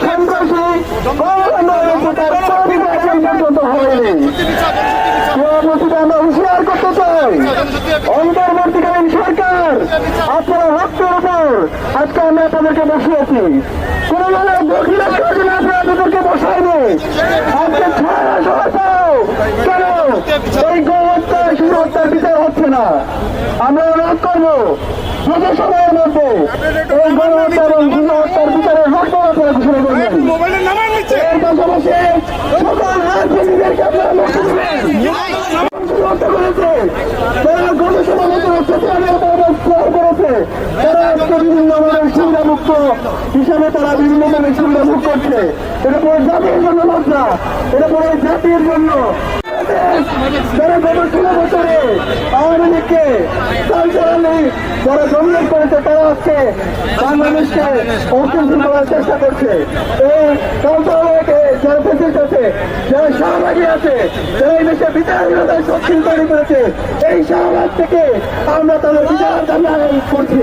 সন্ত্রাসী পর্যন্ত হয়নি। আমরা হুঁশিয়ার করতে চাই অন্তর্বর্তীকালীন সরকার, আপনারা রক্তের উপর আজকে আমরা তাদেরকে বসিয়েছি। কোন দক্ষিণের কাজে আপনাদেরকে বসায়নি। আজকে ছাড়া সরকার কেন এই গৌ হত্যা শিশু হত্যার বিচার হচ্ছে না? আমরা অনুরোধ করবো দ্রুত সময়ের মধ্যে এই গৌ হত্যা এবং শিশু হত্যার বিচারের রোডম্যাপ আপনারা ঘোষণা করবেন। এর পাশাপাশি সকল রাজনীতিদেরকে আপনারা লক্ষ্য করবেন তারা গণসভা করেছে, তারা আজকে বিভিন্ন ধরনের সুবিধা মুক্ত হিসাবে তারা বিভিন্ন ধরনের সুবিধা ভোগ করছে। এটা পুরো জাতির জন্য লজ্জা, এটা পুরো জাতির জন্য। যারা গত 16 বছরে আওয়ামী লীগকে কালচারালি যারা ডমিনেট করেছে, তারা আজকে বাংলাদেশকে অস্থিতিশীল করার চেষ্টা করছে। এই কালচারালকে যারা ফেসিস্ট আছে, যারা শাহবাগী আছে, যারা এই দেশে বিচারহীনতার শক্তি তৈরি করেছে, এই শাহবাগ থেকে আমরা তাদের বিচার দাবি করছি।